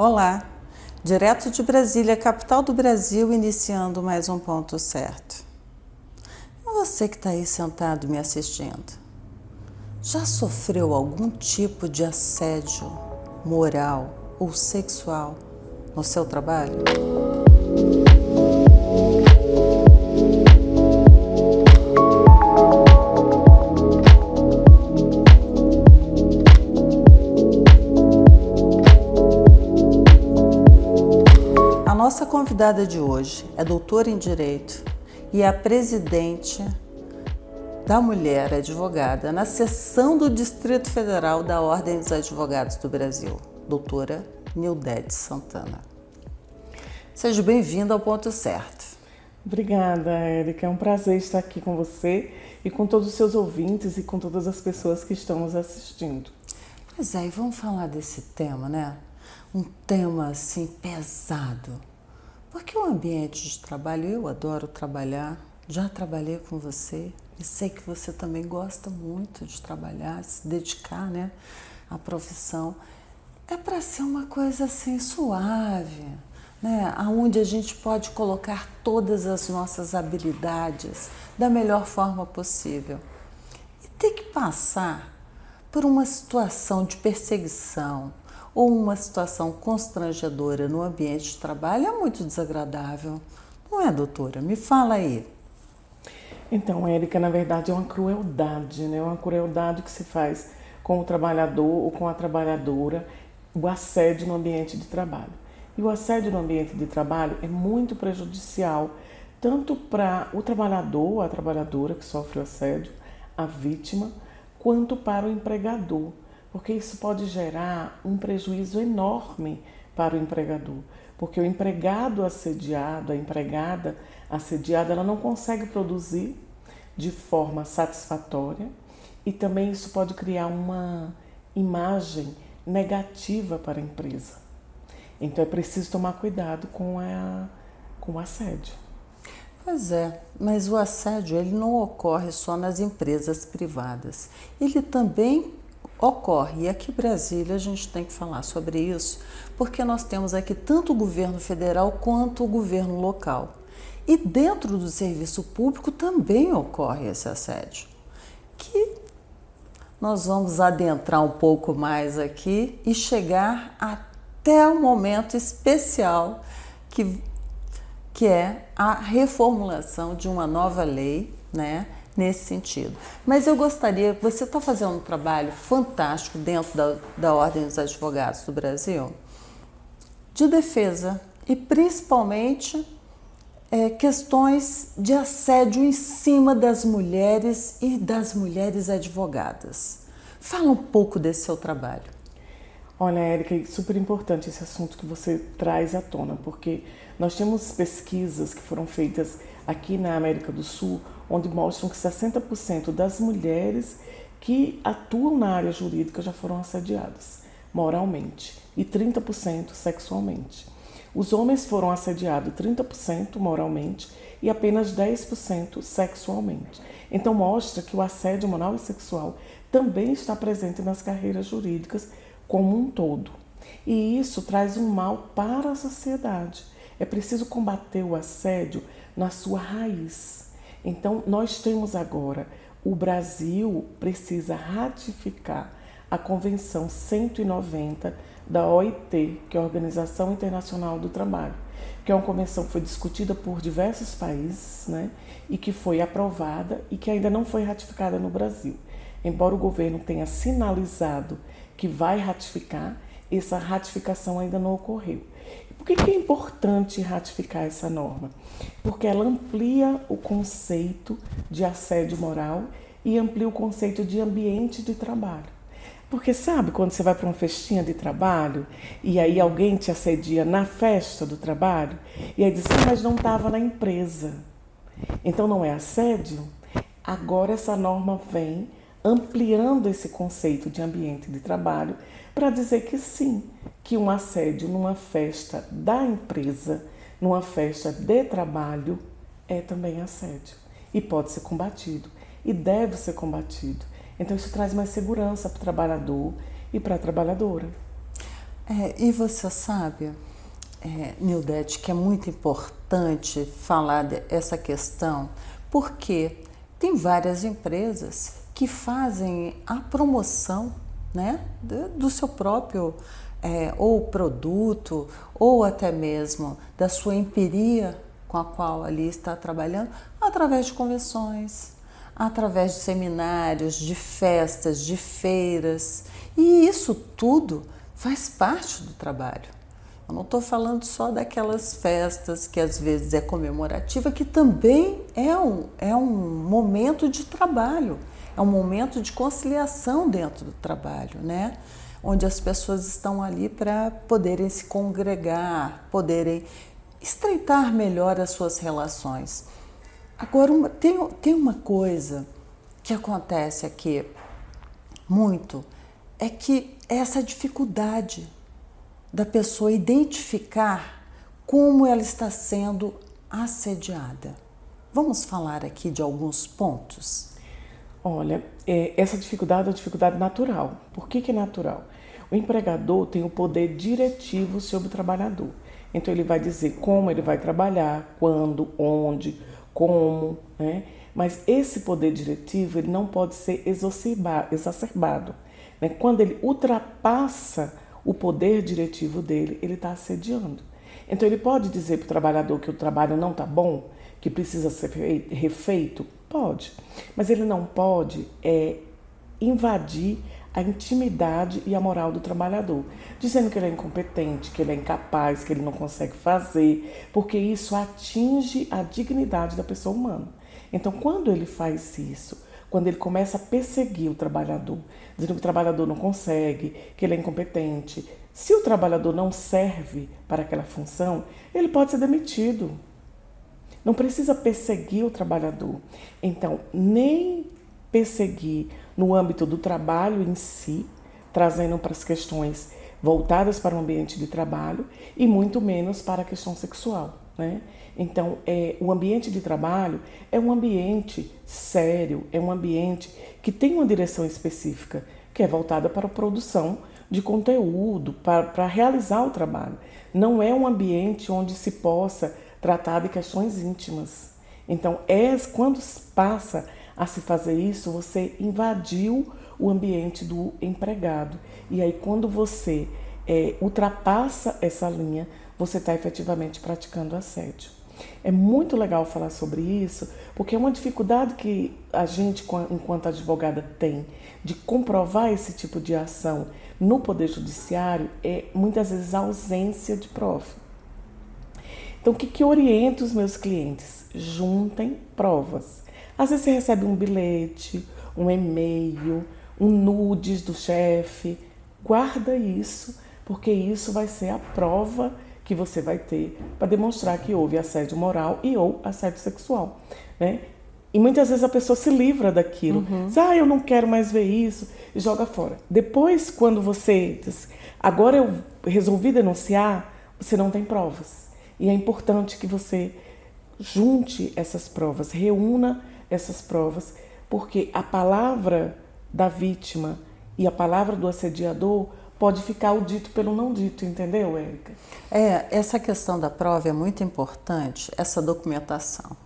Olá, direto de Brasília, capital do Brasil, iniciando mais um Ponto Certo. E você que está aí sentado me assistindo, já sofreu algum tipo de assédio moral ou sexual no seu trabalho? A nossa convidada de hoje é doutora em Direito e é a presidente da Mulher Advogada na seção do Distrito Federal da Ordem dos Advogados do Brasil, doutora Nildete Santana. Seja bem-vinda ao Ponto Certo. Obrigada, Érica. É um prazer estar aqui com você e com todos os seus ouvintes e com todas as pessoas que estão nos assistindo. Pois é, e vamos falar desse tema, né? Um tema assim pesado. Porque o ambiente de trabalho, eu adoro trabalhar, já trabalhei com você e sei que você também gosta muito de trabalhar, se dedicar, né, à profissão. É para ser uma coisa assim suave, né? Onde a gente pode colocar todas as nossas habilidades da melhor forma possível. E ter que passar por uma situação de perseguição ou uma situação constrangedora no ambiente de trabalho é muito desagradável. Não é, doutora? Me fala aí. Então, Érica, na verdade é uma crueldade, né? Uma crueldade que se faz com o trabalhador ou com a trabalhadora, o assédio no ambiente de trabalho. E o assédio no ambiente de trabalho é muito prejudicial, tanto para o trabalhador, a trabalhadora que sofre o assédio, a vítima, quanto para o empregador, porque isso pode gerar um prejuízo enorme para o empregador, porque o empregado assediado, a empregada assediada, ela não consegue produzir de forma satisfatória e também isso pode criar uma imagem negativa para a empresa. Então é preciso tomar cuidado com o assédio. Pois é, mas o assédio ele não ocorre só nas empresas privadas. Ele também ocorre, e aqui em Brasília a gente tem que falar sobre isso, porque nós temos aqui tanto o governo federal quanto o governo local. E dentro do serviço público também ocorre esse assédio, que nós vamos adentrar um pouco mais aqui e chegar até o momento especial que é a reformulação de uma nova lei, né, nesse sentido. Mas eu gostaria, você está fazendo um trabalho fantástico dentro da Ordem dos Advogados do Brasil, de defesa e principalmente questões de assédio em cima das mulheres e das mulheres advogadas. Fala um pouco desse seu trabalho. Olha, Érica, é super importante esse assunto que você traz à tona, porque nós temos pesquisas que foram feitas aqui na América do Sul, onde mostram que 60% das mulheres que atuam na área jurídica já foram assediadas moralmente e 30% sexualmente. Os homens foram assediados 30% moralmente e apenas 10% sexualmente. Então mostra que o assédio moral e sexual também está presente nas carreiras jurídicas como um todo. E isso traz um mal para a sociedade. É preciso combater o assédio na sua raiz. Então, nós temos agora, o Brasil precisa ratificar a Convenção 190 da OIT, que é a Organização Internacional do Trabalho, que é uma convenção que foi discutida por diversos países, né, e que foi aprovada e que ainda não foi ratificada no Brasil. Embora o governo tenha sinalizado que vai ratificar, essa ratificação ainda não ocorreu. Por que é importante ratificar essa norma? Porque ela amplia o conceito de assédio moral e amplia o conceito de ambiente de trabalho. Porque sabe quando você vai para uma festinha de trabalho e aí alguém te assedia na festa do trabalho e aí diz, mas não estava na empresa. Então não é assédio? Agora essa norma vem ampliando esse conceito de ambiente de trabalho para dizer que sim, que um assédio numa festa da empresa, numa festa de trabalho, é também assédio e pode ser combatido e deve ser combatido. Então isso traz mais segurança para o trabalhador e para a trabalhadora. E você sabe, Nildete, que é muito importante falar dessa questão, porque tem várias empresas que fazem a promoção, né, do seu próprio ou produto, ou até mesmo da sua empiria com a qual ali está trabalhando, através de convenções, através de seminários, de festas, de feiras. E isso tudo faz parte do trabalho. Eu não estou falando só daquelas festas que às vezes é comemorativa, que também é um momento de trabalho, é um momento de conciliação dentro do trabalho, né? Onde as pessoas estão ali para poderem se congregar, poderem estreitar melhor as suas relações. Agora, tem uma coisa que acontece aqui muito, é que essa dificuldade da pessoa identificar como ela está sendo assediada. Vamos falar aqui de alguns pontos? Olha, essa dificuldade é uma dificuldade natural. Por que é natural? O empregador tem o poder diretivo sobre o trabalhador. Então ele vai dizer como ele vai trabalhar, quando, onde, como, né? Mas esse poder diretivo ele não pode ser exacerbado, né? Quando ele ultrapassa o poder diretivo dele, ele está assediando. Então ele pode dizer para o trabalhador que o trabalho não está bom, que precisa ser refeito? Pode, mas ele não pode invadir a intimidade e a moral do trabalhador, dizendo que ele é incompetente, que ele é incapaz, que ele não consegue fazer, porque isso atinge a dignidade da pessoa humana. Então, quando ele faz isso, quando ele começa a perseguir o trabalhador, dizendo que o trabalhador não consegue, que ele é incompetente, se o trabalhador não serve para aquela função, ele pode ser demitido. Não precisa perseguir o trabalhador. Então, nem perseguir no âmbito do trabalho em si, trazendo para as questões voltadas para o ambiente de trabalho e muito menos para a questão sexual, né? Então, o ambiente de trabalho é um ambiente sério, é um ambiente que tem uma direção específica, que é voltada para a produção de conteúdo, para realizar o trabalho. Não é um ambiente onde se possa tratar de questões íntimas. Então, quando passa a se fazer isso, você invadiu o ambiente do empregado. E aí, quando você ultrapassa essa linha, você está efetivamente praticando assédio. É muito legal falar sobre isso, porque é uma dificuldade que a gente, enquanto advogada, tem de comprovar esse tipo de ação no Poder Judiciário, muitas vezes a ausência de prova. Então, o que orienta os meus clientes? Juntem provas. Às vezes você recebe um bilhete, um e-mail, um nudes do chefe. Guarda isso, porque isso vai ser a prova que você vai ter para demonstrar que houve assédio moral e ou assédio sexual, né? E muitas vezes a pessoa se livra daquilo. Diz, eu não quero mais ver isso, e joga fora. Depois, quando você diz, agora eu resolvi denunciar, você não tem provas. E é importante que você junte essas provas, reúna essas provas, porque a palavra da vítima e a palavra do assediador pode ficar o dito pelo não dito, entendeu, Érica? Essa questão da prova é muito importante, essa documentação.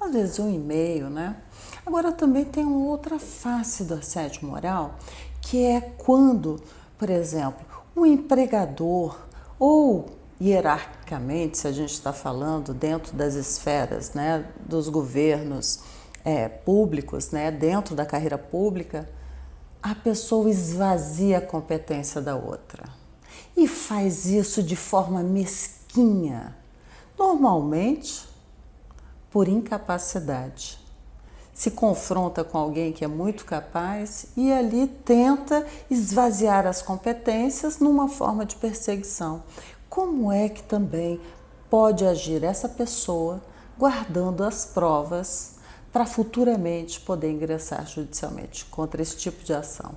Às vezes um e-mail, né? Agora também tem uma outra face do assédio moral, que é quando, por exemplo, um empregador ou hierarquicamente, se a gente está falando dentro das esferas, né, dos governos públicos, né, dentro da carreira pública, a pessoa esvazia a competência da outra e faz isso de forma mesquinha, normalmente por incapacidade. Se confronta com alguém que é muito capaz e ali tenta esvaziar as competências numa forma de perseguição. Como é que também pode agir essa pessoa guardando as provas para futuramente poder ingressar judicialmente contra esse tipo de ação?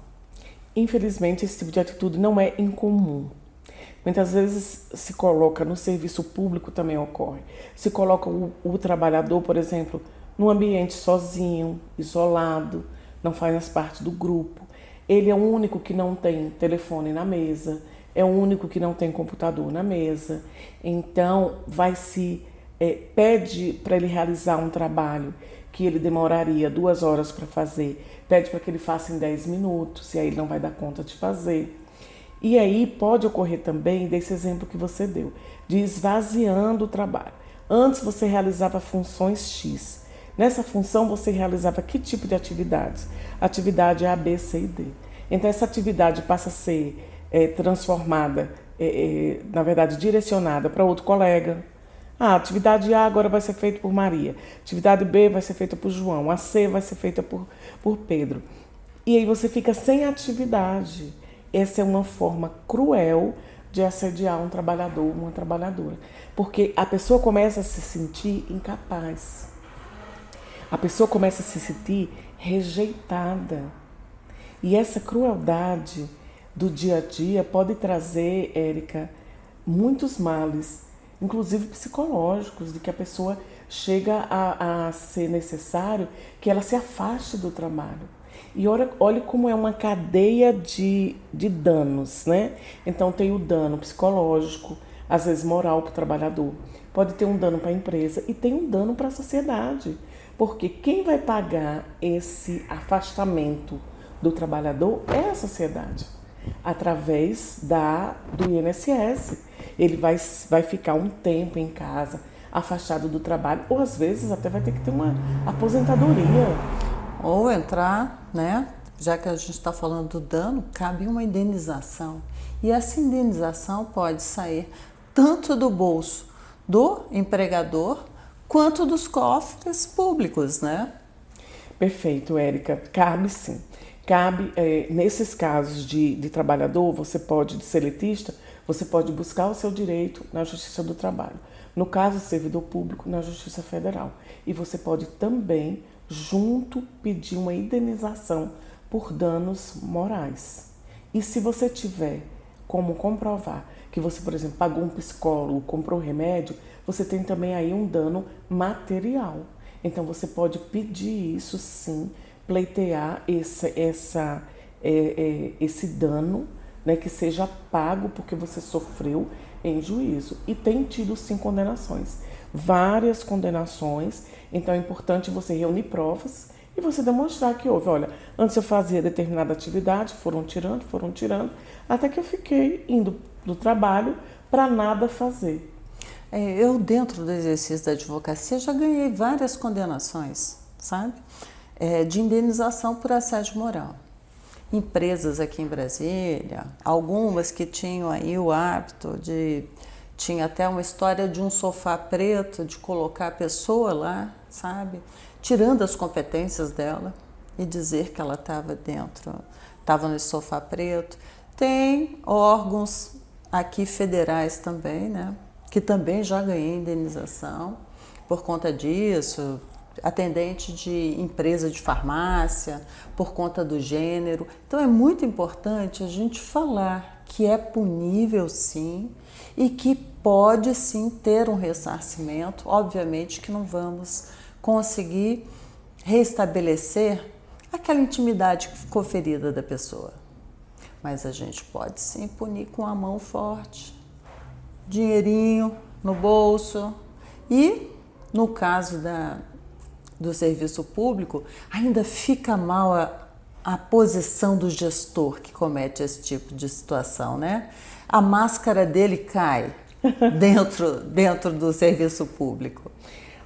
Infelizmente, esse tipo de atitude não é incomum. Muitas vezes se coloca no serviço público, também ocorre. Se coloca o trabalhador, por exemplo, num ambiente sozinho, isolado, não faz parte do grupo. Ele é o único que não tem telefone na mesa, é o único que não tem computador na mesa. Então, pede para ele realizar um trabalho que ele demoraria 2 horas para fazer, pede para que ele faça em 10 minutos, e aí ele não vai dar conta de fazer. E aí pode ocorrer também, desse exemplo que você deu, de esvaziando o trabalho. Antes você realizava funções X. Nessa função você realizava que tipo de atividades? Atividade A, B, C e D. Então essa atividade passa a ser transformada, na verdade direcionada para outro colega. A atividade A agora vai ser feita por Maria, atividade B vai ser feita por João, a C vai ser feita por Pedro. E aí você fica sem atividade. Essa é uma forma cruel de assediar um trabalhador, uma trabalhadora. Porque a pessoa começa a se sentir incapaz. A pessoa começa a se sentir rejeitada. E essa crueldade do dia a dia pode trazer, Érica, muitos males, inclusive psicológicos, de que a pessoa chega a ser necessário que ela se afaste do trabalho. E olhe como é uma cadeia de danos, né? Então tem o dano psicológico, às vezes moral para o trabalhador, pode ter um dano para a empresa e tem um dano para a sociedade. Porque quem vai pagar esse afastamento do trabalhador é a sociedade, através do INSS. Ele vai ficar um tempo em casa, afastado do trabalho, ou às vezes até vai ter que ter uma aposentadoria. Ou entrar, né? Já que a gente está falando do dano, cabe uma indenização. E essa indenização pode sair tanto do bolso do empregador quanto dos cofres públicos, né? Perfeito, Érica. Cabe sim. Cabe, nesses casos de trabalhador, você pode, de seletista, você pode buscar o seu direito na Justiça do Trabalho. No caso, servidor público, na Justiça Federal. E você pode também, junto, pedir uma indenização por danos morais. E se você tiver como comprovar que você, por exemplo, pagou um psicólogo, comprou remédio, você tem também aí um dano material. Então você pode pedir isso sim, pleitear esse dano, né, que seja pago porque você sofreu em juízo. E tem tido sim condenações, várias condenações. Então é importante você reunir provas e você demonstrar que houve. Olha, antes eu fazia determinada atividade, foram tirando, até que eu fiquei indo do trabalho para nada fazer. Eu, dentro do exercício da advocacia, já ganhei várias condenações, sabe? De indenização por assédio moral. Empresas aqui em Brasília, algumas que tinham aí o hábito de... Tinha até uma história de um sofá preto, de colocar a pessoa lá, sabe? Tirando as competências dela e dizer que ela estava nesse sofá preto. Tem órgãos aqui federais também, né? Que também já ganhei indenização por conta disso, atendente de empresa de farmácia, por conta do gênero. Então é muito importante a gente falar que é punível sim e que pode sim ter um ressarcimento. Obviamente que não vamos conseguir restabelecer aquela intimidade que ficou ferida da pessoa, mas a gente pode sim punir com a mão forte, dinheirinho no bolso. E no caso do serviço público, ainda fica mal a posição do gestor que comete esse tipo de situação, né? A máscara dele cai dentro do serviço público.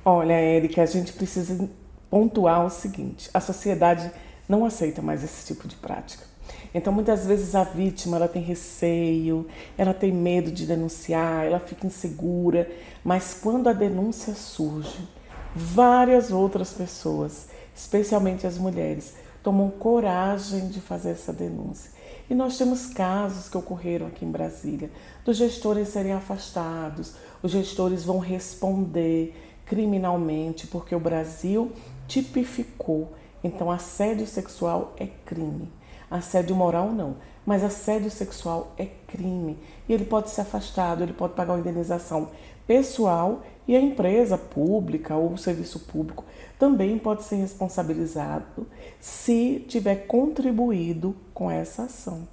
Olha, Érica, a gente precisa pontuar o seguinte: a sociedade não aceita mais esse tipo de prática. Então, muitas vezes a vítima ela tem receio, ela tem medo de denunciar, ela fica insegura, mas quando a denúncia surge, várias outras pessoas, especialmente as mulheres, tomam coragem de fazer essa denúncia. E nós temos casos que ocorreram aqui em Brasília, dos gestores serem afastados, os gestores vão responder criminalmente, porque o Brasil tipificou. Então, assédio sexual é crime. Assédio moral não, mas assédio sexual é crime. E ele pode ser afastado, ele pode pagar uma indenização pessoal e a empresa pública ou o serviço público também pode ser responsabilizado se tiver contribuído com essa ação.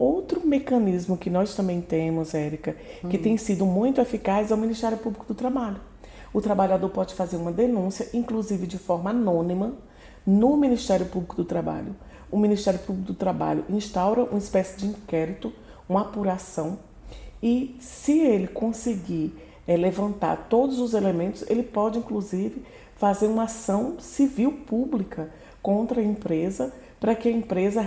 Outro mecanismo que nós também temos, Érica, que tem sido muito eficaz é o Ministério Público do Trabalho. O trabalhador pode fazer uma denúncia, inclusive de forma anônima, no Ministério Público do Trabalho. O Ministério Público do Trabalho instaura uma espécie de inquérito, uma apuração, e se ele conseguir levantar todos os elementos, ele pode, inclusive, fazer uma ação civil pública contra a empresa, para que a empresa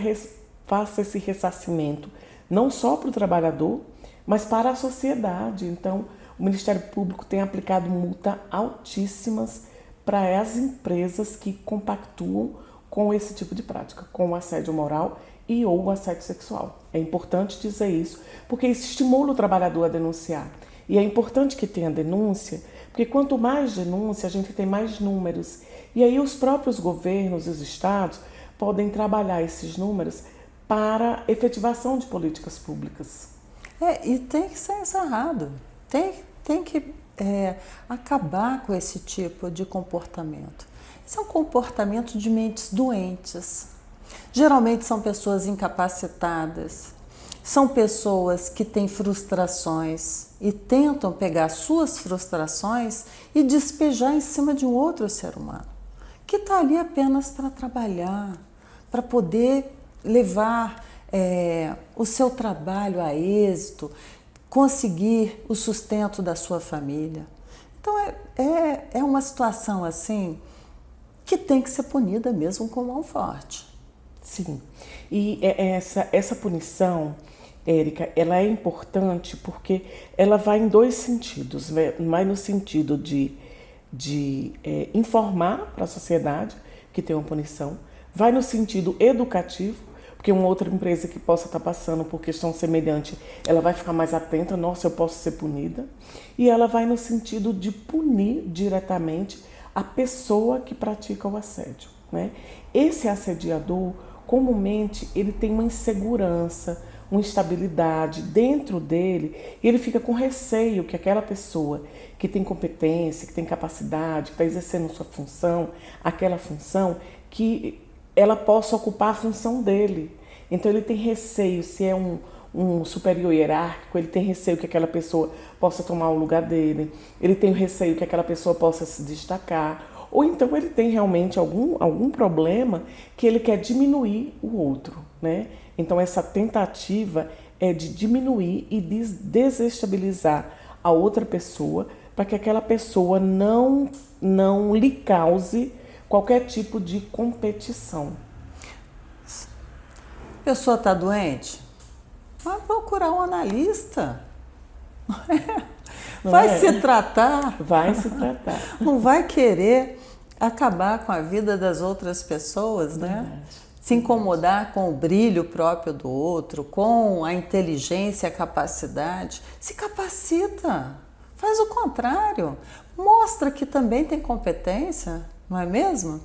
faça esse ressarcimento, não só para o trabalhador, mas para a sociedade. Então, o Ministério Público tem aplicado multas altíssimas para as empresas que compactuam com esse tipo de prática, com o assédio moral e ou o assédio sexual. É importante dizer isso, porque isso estimula o trabalhador a denunciar. E é importante que tenha denúncia, porque quanto mais denúncia, a gente tem mais números. E aí os próprios governos e os estados podem trabalhar esses números para efetivação de políticas públicas. E tem que ser encerrado. Tem que acabar com esse tipo de comportamento. Esse é um comportamento de mentes doentes. Geralmente são pessoas incapacitadas, são pessoas que têm frustrações e tentam pegar suas frustrações e despejar em cima de um outro ser humano, que está ali apenas para trabalhar, para poder levar o seu trabalho a êxito, conseguir o sustento da sua família. Então é uma situação assim que tem que ser punida mesmo com mão forte. Sim, e essa punição, Érica, ela é importante porque ela vai em dois sentidos, né? Vai no sentido de informar para a sociedade que tem uma punição, vai no sentido educativo, porque uma outra empresa que possa estar passando por questão semelhante, ela vai ficar mais atenta, nossa, eu posso ser punida, e ela vai no sentido de punir diretamente a pessoa que pratica o assédio, né? Esse assediador, comumente, ele tem uma insegurança, uma instabilidade dentro dele, e ele fica com receio que aquela pessoa que tem competência, que tem capacidade, que está exercendo sua função, aquela função, que ela possa ocupar a função dele. Então ele tem receio, se é um superior hierárquico, ele tem receio que aquela pessoa possa tomar o lugar dele, ele tem receio que aquela pessoa possa se destacar, ou então ele tem realmente algum problema que ele quer diminuir o outro, né? Então essa tentativa é de diminuir e desestabilizar a outra pessoa para que aquela pessoa não lhe cause qualquer tipo de competição. A pessoa está doente? Vai procurar um analista. Vai se tratar. Vai se tratar. Não vai querer acabar com a vida das outras pessoas, né? Verdade. Se incomodar com o brilho próprio do outro, com a inteligência, a capacidade. Se capacita. Faz o contrário. Mostra que também tem competência, não é mesmo?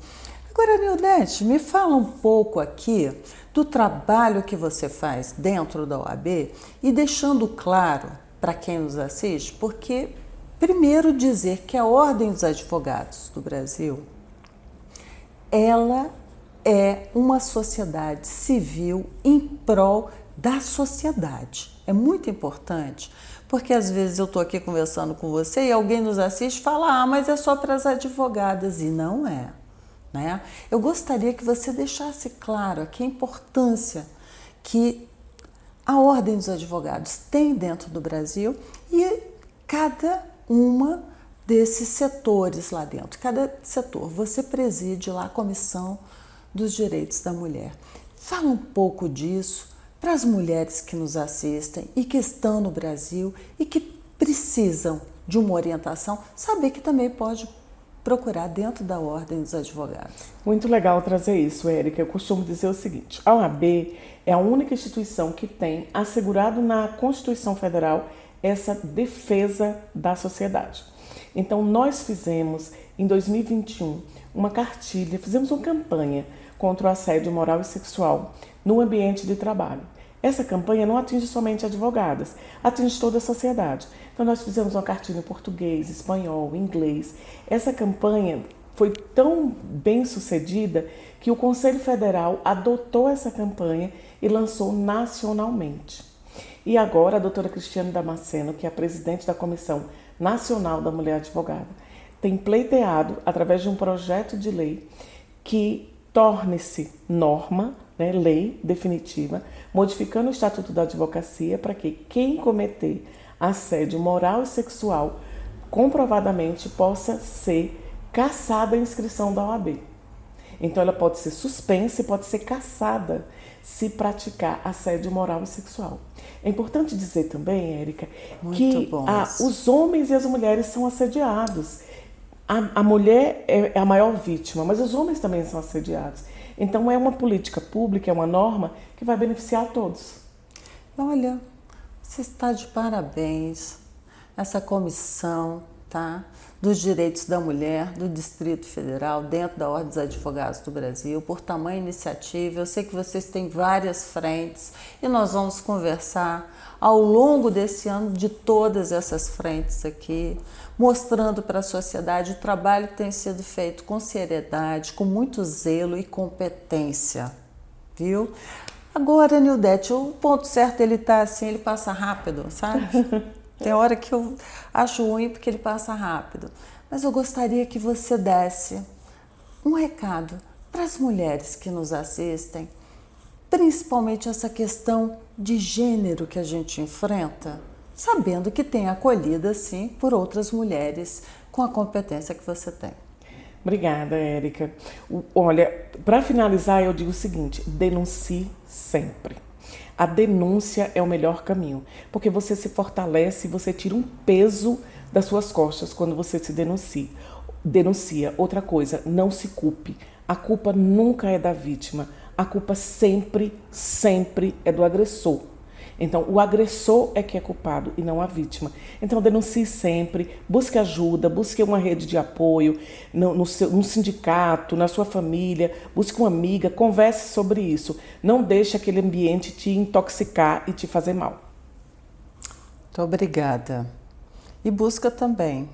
Agora, Nildete, me fala um pouco aqui do trabalho que você faz dentro da OAB e deixando claro para quem nos assiste, porque primeiro dizer que a Ordem dos Advogados do Brasil, ela é uma sociedade civil em prol da sociedade. É muito importante, porque às vezes eu estou aqui conversando com você e alguém nos assiste e fala, mas é só para as advogadas, e não é, né? Eu gostaria que você deixasse claro aqui a importância que a Ordem dos Advogados tem dentro do Brasil e cada uma desses setores lá dentro, cada setor, você preside lá a Comissão dos Direitos da Mulher. Fala um pouco disso para as mulheres que nos assistem e que estão no Brasil e que precisam de uma orientação, saber que também pode procurar dentro da Ordem dos Advogados. Muito legal trazer isso, Érica. Eu costumo dizer o seguinte, a OAB é a única instituição que tem assegurado na Constituição Federal essa defesa da sociedade. Então, nós fizemos, em 2021, uma cartilha, fizemos uma campanha contra o assédio moral e sexual no ambiente de trabalho. Essa campanha não atinge somente advogadas, atinge toda a sociedade. Então, nós fizemos uma cartilha em português, espanhol, inglês. Essa campanha foi tão bem sucedida que o Conselho Federal adotou essa campanha e lançou nacionalmente. E agora a doutora Cristiane Damasceno, que é a presidente da Comissão Nacional da Mulher Advogada, tem pleiteado, através de um projeto de lei, que torne-se norma, né, lei definitiva, modificando o Estatuto da Advocacia para que quem cometer assédio moral e sexual comprovadamente possa ser cassada a inscrição da OAB. Então ela pode ser suspensa e pode ser cassada se praticar assédio moral e sexual. É importante dizer também, Érica, que os homens e as mulheres são assediados. A mulher é a maior vítima, mas os homens também são assediados. Então é uma política pública, é uma norma que vai beneficiar a todos. Olha, você está de parabéns. Essa comissão, tá, dos direitos da mulher do Distrito Federal, dentro da Ordem dos Advogados do Brasil, por tamanha iniciativa. Eu sei que vocês têm várias frentes e nós vamos conversar ao longo desse ano de todas essas frentes aqui, mostrando para a sociedade o trabalho que tem sido feito com seriedade, com muito zelo e competência, viu? Agora, Nildete, o ponto certo ele tá assim, ele passa rápido, sabe? Tem hora que eu acho ruim porque ele passa rápido. Mas eu gostaria que você desse um recado para as mulheres que nos assistem, principalmente essa questão de gênero que a gente enfrenta, sabendo que tem acolhida, sim, por outras mulheres com a competência que você tem. Obrigada, Érica. Olha, para finalizar, eu digo o seguinte: denuncie sempre. A denúncia é o melhor caminho, porque você se fortalece e você tira um peso das suas costas quando você se denuncia. Outra coisa, não se culpe. A culpa nunca é da vítima. A culpa sempre é do agressor. Então, o agressor é que é culpado e não a vítima. Então, denuncie sempre, busque ajuda, busque uma rede de apoio, no sindicato, na sua família, busque uma amiga, converse sobre isso. Não deixe aquele ambiente te intoxicar e te fazer mal. Muito obrigada. E busca também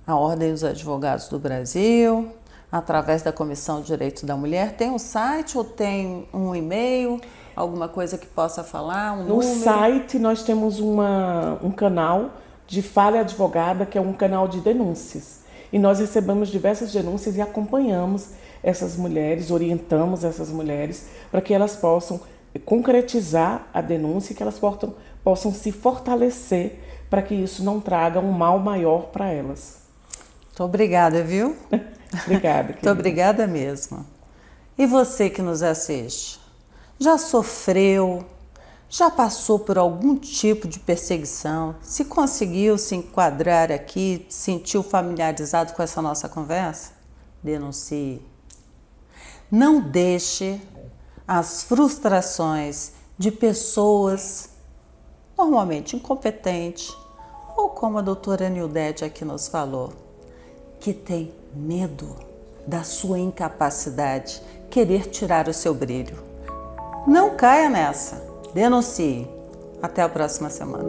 a Ordem dos Advogados do Brasil, através da Comissão de Direitos da Mulher. Tem um site ou tem um e-mail? Alguma coisa que possa falar, No site nós temos um canal de Fale Advogada, que é um canal de denúncias. E nós recebemos diversas denúncias e acompanhamos essas mulheres, orientamos essas mulheres para que elas possam concretizar a denúncia e que elas possam se fortalecer para que isso não traga um mal maior para elas. Muito obrigada, viu? Obrigada. Muito obrigada mesmo. E você que nos assiste? Já sofreu, já passou por algum tipo de perseguição? Se conseguiu se enquadrar aqui, sentiu familiarizado com essa nossa conversa? Denuncie. Não deixe as frustrações de pessoas normalmente incompetentes, ou como a doutora Nildete aqui nos falou, que tem medo da sua incapacidade, querer tirar o seu brilho. Não caia nessa. Denuncie. Até a próxima semana.